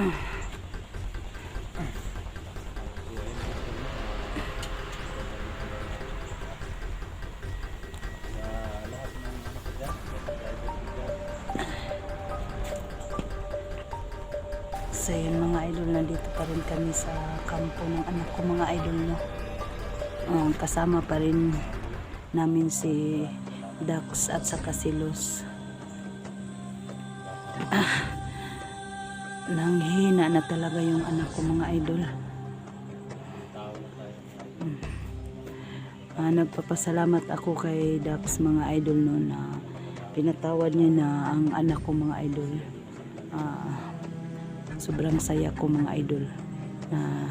So yun mga idol, nandito pa rin kami sa kampo ng anak ko mga idol, no. Kasama pa rin namin si Dax at saka si Luz. Nanghina na talaga yung anak ko mga idol. Nagpapasalamat ako kay Dax mga idol, no, na pinatawad niya na ang anak ko mga idol. Sobrang saya ko mga idol na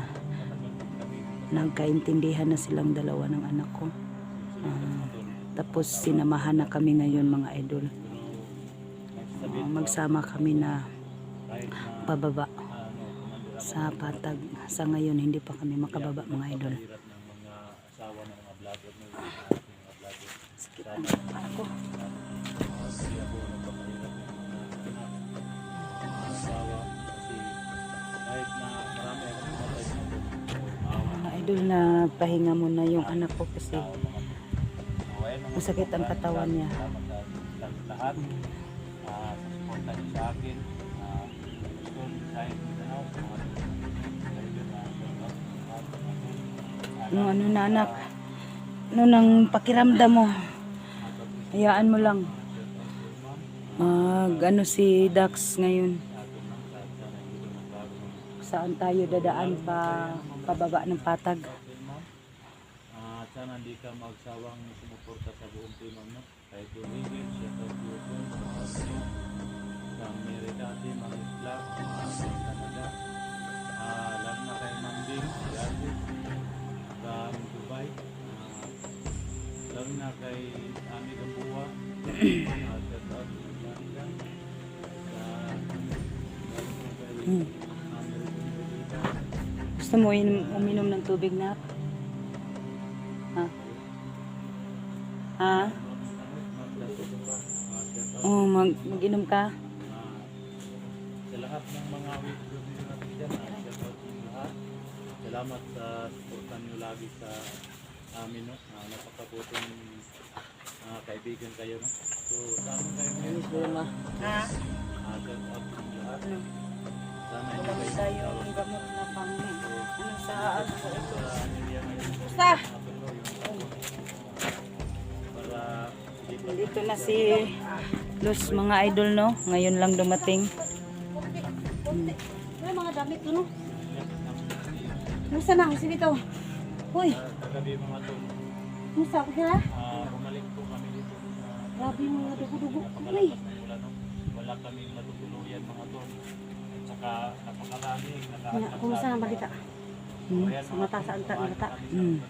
nagkaintindihan na silang dalawa ng anak ko. Tapos sinamahan na kami ngayon mga idol. Magsama kami na pababa sa patag. Sa ngayon hindi pa kami makababa mga idol. Sakit ang ako. Idol, na pahinga muna yung anak ko kasi masakit ang katawan niya. Lahat suporta niyo sa akin. Ano na anak, ano nang pakiramdam mo? Hayaan mo lang. Ano si Dax ngayon? Saan tayo dadaan pababa ng patag? At sana hindi ka magsawang sumuporta sa buong team, no? Kahit Lumigit, Sheffield Newton, sa Amerika, Team Marisla, sa Canada, lalo na kay Manding, si Aziz, sa Dubai, lalo na kay Ami Gambuwa, Gusto mo uminom ng tubig na? Ha? Mag-inom ka? Sa lahat ng mga witness natin dyan, shout out sa lahat. Salamat sa suportan nyo lagi sa amin, no? Napakabuting kaibigan kayo, no? So, saan kayo ngayon? Shout out sa lahat. Sana Wala kayo tayong gamot na pang sa Basta! Dito na si Luz mga idol, no? Ngayon lang dumating. May mga damit doon, no? Nasa na? Kasi dito. Hoy! Kagabi mga to, Nasa ako sila? bumalik po kami dito. Grabe yung mga dugo-dugo. Uy! Wala kaming matutuluyan mga to. At saka napakaraming Kumusta ang balita? Sa mata, saan ka mata?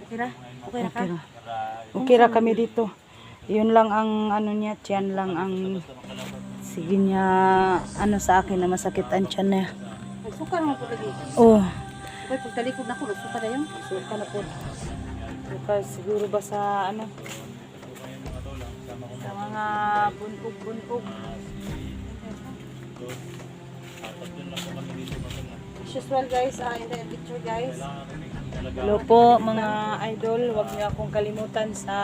Okay na? Okay na ka? Okay ra kami dito. Yun lang ang ano niya, tiyan lang ang sige niya ano sa akin na masakit ang tiyan niya. Nagsuka naman po lagi. Oh, Uy, pagtalikod na ko, nagsuka na yun. suka na po. Suka siguro ba sa ano? Sa mga buntog-buntog. As usual guys, in the picture guys. Hello po mga idol, huwag niyo akong kalimutan sa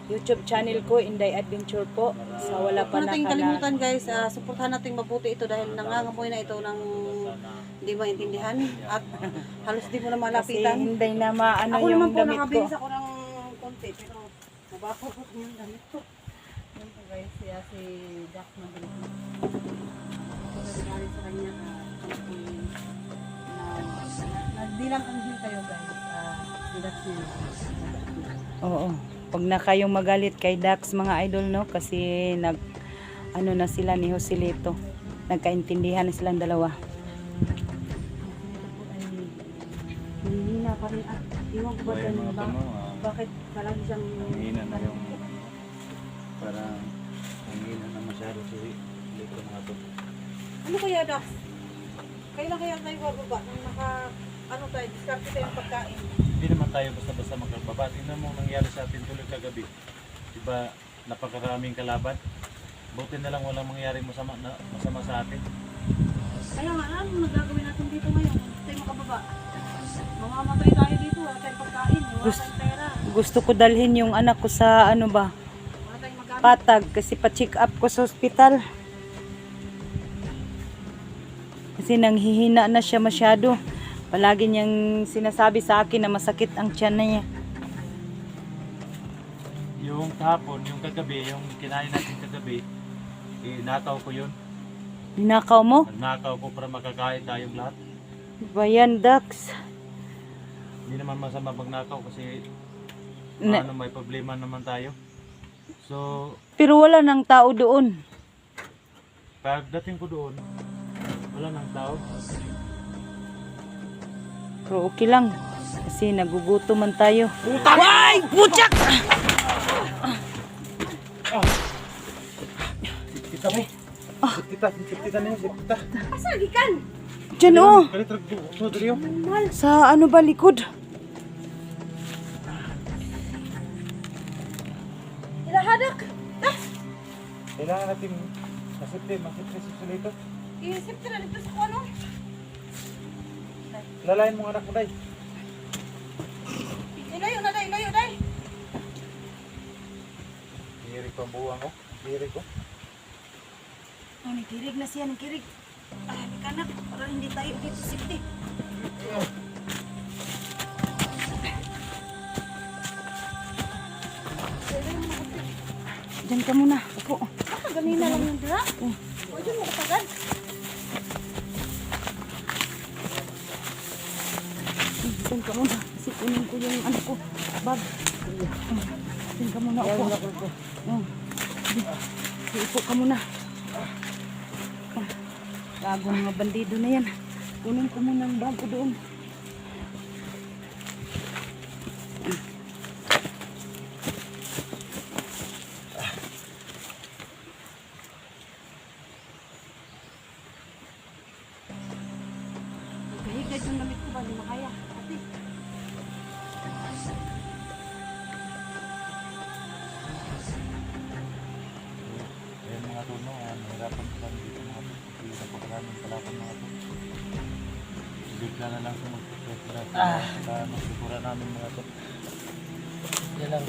YouTube channel ko, Inday Adventure po. Sa wala pa Huwag nating nakala. kalimutan guys, suportahan natin mabuti ito dahil nangangamoy na ito ng hindi maintindihan at halos di mo na Kasi malapitan. hindi na maano Ako yung naman po damit ko. nakabihis ako ng konti pero mabaho po yung damit ko. Yan po guys, si Jack Madrid. Pagkagaling sa kanya nagbilang anghel kayo guys. Si Jack niya. Oo. Pag na kayong magalit kay Dax mga idol, no? Kasi ano na sila ni Joselito. Nagkaintindihan na silang dalawa. Hihina pa rin at iwan ko ba dyan ba? Bakit palagi siyang Hina na yung parang hina na masyado si Lito mga to. ano kaya Dax? Kailan kaya tayo bababa nang ano tayo, diskarte tayo ng pagkain? Hindi naman tayo basta-basta magkagbaba. Tingnan mo nangyari sa atin tuloy kagabi. Diba napakaraming kalaban? Buti na lang walang mangyari masama sa atin. Kaya nga, ano nagagawin natin dito ngayon? Hindi tayo makababa. Mamamatay tayo dito, wala tayong pagkain, wala tayong pera, Gusto ko dalhin yung anak ko sa ano ba, wala tayong magamit. Patag kasi pa-check up ko sa ospital. Kasi nanghihina na siya masyado. Palagi niyang sinasabi sa akin na masakit ang tiyan na niya. Yung kahapon, yung kagabi, yung kinain natin kagabi, nakaw ko yun. Ninakaw mo? Nakaw ko para makakain tayong lahat. Bayan, Dax. Hindi naman masama magnakaw kasi Na- ano, may problema naman tayo. So, Pero wala nang tao doon. pagdating ko doon, wala nang tao. Pero okay lang. Kasi nagugutom man tayo. Why! Putyak! Kita mo. Kita na yun, kita. Pasagikan! Diyan oh! Kalitrag ko, dali yun. Sa ano ba likod? Ilahadak! Kailangan natin masipli sa sulito. Iisip ka na dito sa kuano. Lalayan mo anak mo, day. Ilayo na, day, ilayo, day. Hiri ko ang buwang ko. Hiri ko. Oh, nagkirig na siya, nagkirig. Ay, kanak, para hindi tayo dito safety. Diyan ka muna. Upo. Ganina lang yung dra. Pwede mo kapagad. Diyan ka muna. Kasi kunin ko yung ano ko. Bag. Diyan ka muna. Upo. Sige, upo ka muna. Gago mga bandido na yan. Kunin ko muna ang bag ko doon. Kahigad yung damit ko ba, di makaya. Ate. Ayan mga tuno, nahirapan ko lang dito mga to. Hindi na pagkakaroon palapan mga to. Bigla na lang sa magpapura sa magpapura namin mga to. Yan lang.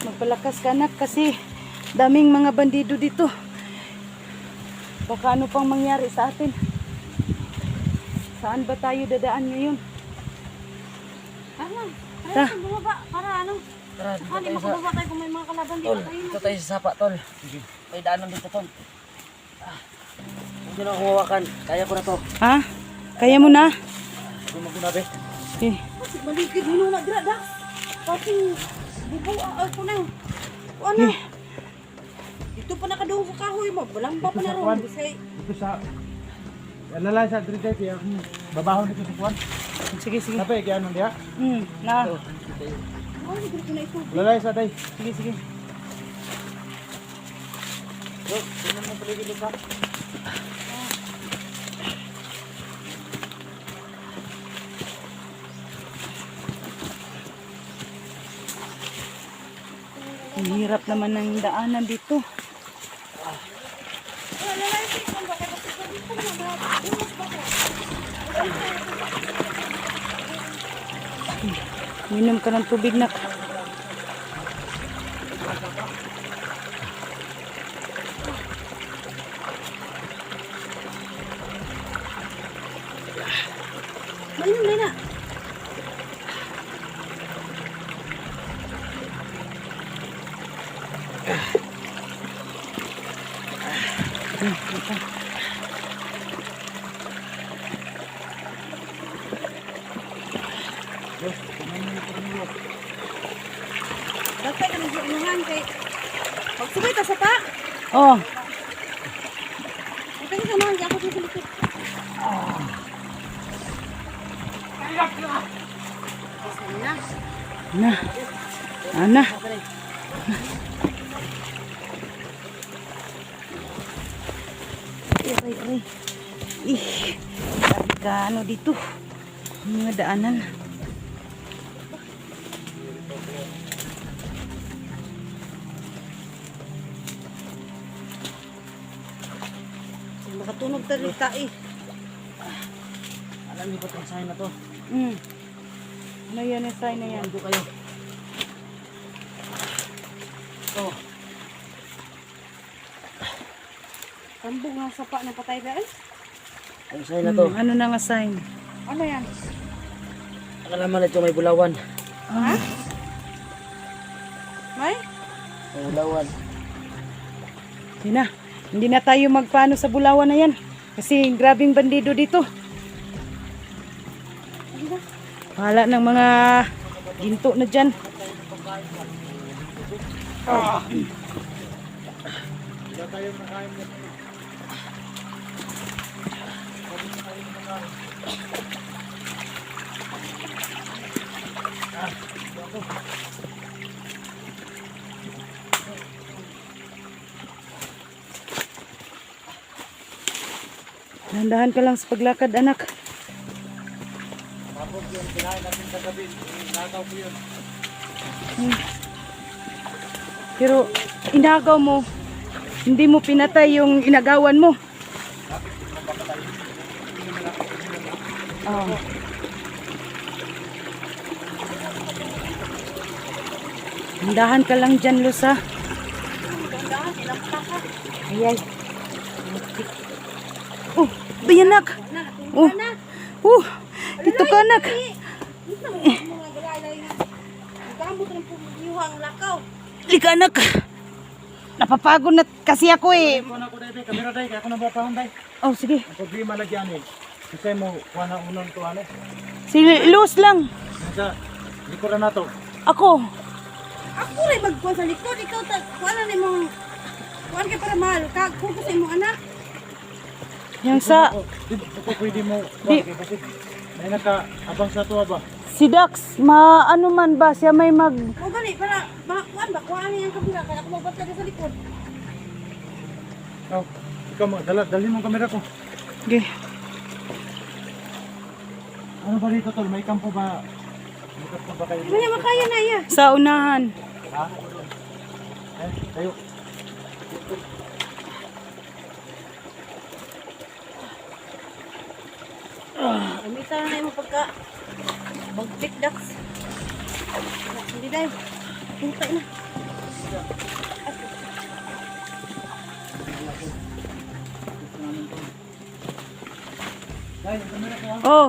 Magpalakas ka anak kasi daming mga bandido dito. Baka ano pang mangyari sa atin. Saan ba tayo dadaan ngayon? Ano? Ta. Tara, bumaba. Para ano? Tara, Saka di makababa tayo kung may mga kalaban. Di tol. ba tayo Dito tayo sa sapa, tol. May daanan dito, tol. Hindi na ako hawakan. Kaya ko na to. Ha? Kaya mo na? Kung magkunabi. Eh, Kasi maligid mo na gra, Dax. Kasi bubu, ako na. Ano? Dito pa nakadung sa kahoy mo. Balamba pa na ron. Kasi Dito sa... Lalay sa Adriday, kaya akong babahon dito sa kuwan. sige, sige. Sabi, kaya anong diya? Na. oh, dito na ito. Lalay sa day. Sige, sige. Yo, tingnan mo paligid dito. Ang hirap naman ng daanan dito. Minom ka ng tubig na. Ayun, Lena. Dapat ka nang inuhan kay magsubay ta sa pa. Oh, Ito yung samahan kaya ako dito dito. Na. na. Ana. Aray, aray. Ih, sabi ka ano dito. Mga daanan. Makatunog tayo tae. Alam niyo ba itong sign na to? Ano yan yung sign na yan? Ando kayo. Ito. Tambog ng sapa ng patay ba eh? Ang sign na to. Ano na nga sign? Ano yan? Ang alaman ito may bulawan. Ha? May? May bulawan. Hindi na. Hindi na tayo magpaano sa Bulawan na yan. Kasi grabing bandido dito. Pahala ng mga ginto na dyan. Dahan-dahan ka lang sa paglakad, anak. Tapos yung kinain natin kagabi, nagaw ko yun. Pero inagaw mo, hindi mo pinatay yung inagawan mo. Oh. Dahan ka lang dyan, Luz, ha? Ay, ay. Oh, bayanak. Oh, dito ka, anak. Mga galay nga. Gamot ng pumiyuhang lakaw. Lika, anak. Napapagod na kasi ako eh. Kuha na ko dahil, kamera dahil, kaya ako nang batahon dahil. Oh, sige. Ang problema lagyan eh. Kasi mo, kuha na unang to ano. Si Luz lang. Nasa, likuran na to. Ako. Ako rin magkuhan sa likod. Ikaw, kuhan na mong... Kuhan ka para mahal. Kung kasi mong anak. Yung sa Ito pwede mo, Di- kasi may naka-abang sa to ba? si Dax, maano man ba siya may mag... O gani, para kuhan ba? Kuhan niya yung kamera. Kaya ako mabat ka sa likod. Oh, ikaw mo, dalhin mo ang kamera ko. Okay. Ano ba dito tol? May kampo ba? May kampo ba kayo? Hindi niya makaya na iya. Sa unahan. Ha? Eh, tayo. Gamitan na yung pagka... Mag-pick ducks. Hindi dahil. Hintay na. Dahil, kamera ko ha. Oh.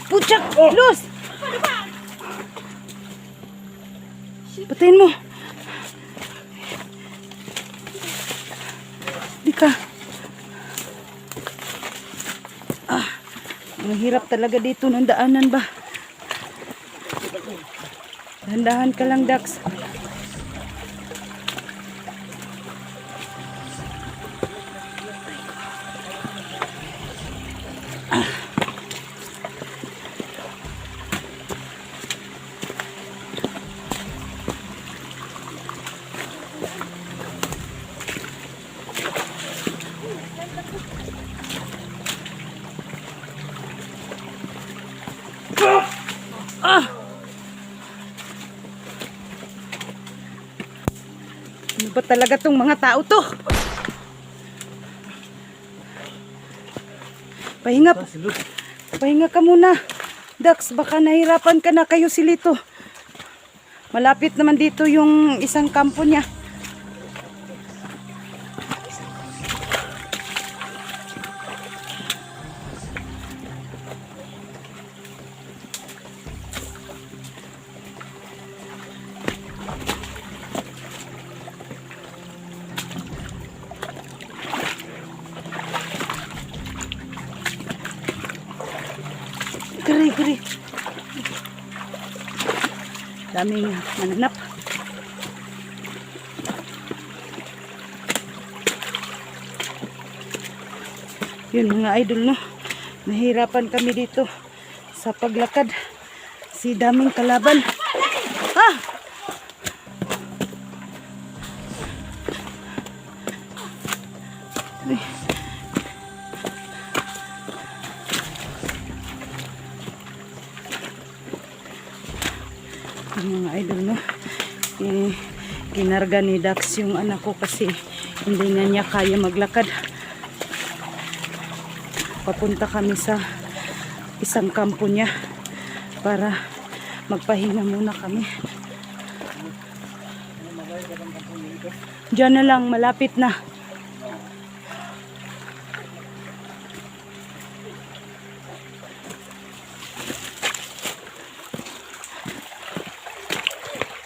Pucak, Luz. Patayin mo. Di ka. Mahirap talaga dito ng daanan ba? Dahan-dahan ka lang, Dax. Ano ba talaga tong mga tao to? Pahinga, pahinga ka muna. Dax, baka nahirapan ka na kayo silito. Malapit naman dito yung isang kampo niya. Gari. Daming mananap. Yun mga idol, no? Nahirapan kami dito sa paglakad. Si daming kalaban. Ah! Yung mga idol, no? Kinarga ni Dax yung anak ko kasi hindi na niya kaya maglakad. Papunta kami sa isang kampo niya para magpahinga muna kami. Diyan na lang, malapit na.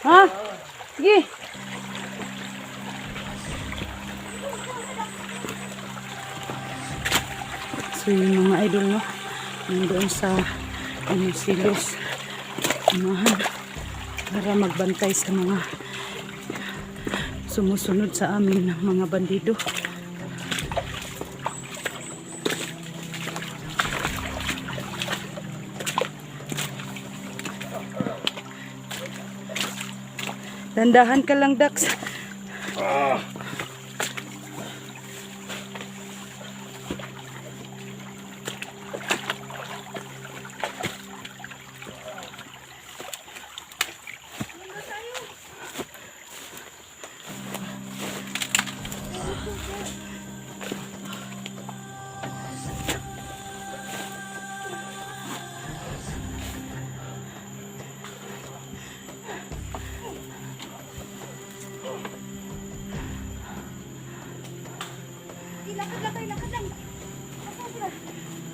Ha? Sige. So yung mga idol, no, nandoon sa silos, umahan para magbantay sa mga sumusunod sa amin ng mga bandido. Dandahan ka lang, Dax.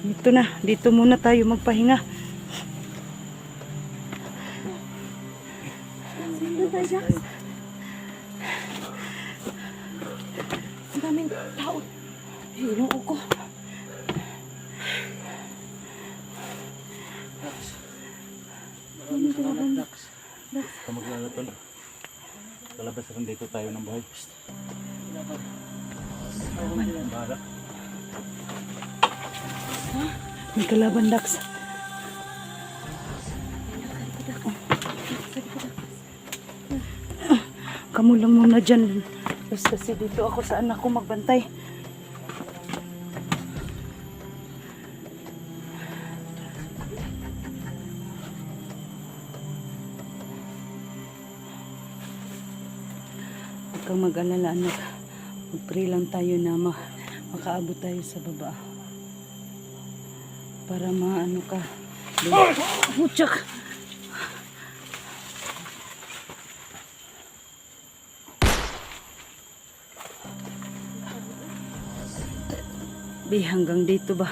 Ito na, dito muna tayo magpahinga. Ang daming tao. Hinoo ko. Kamaglalatan. Lalabas rin dito tayo ng bahay. Bahala. May kalaban, Dax. Kamu lang muna dyan. Basta kasi dito ako sa anak ko magbantay. Huwag kang mag-alala, anak. Mag-pray lang tayo na makaabot tayo sa baba. Para maano ka. Butsak! Hanggang dito ba?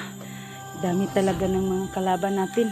Dami talaga ng mga kalaban natin.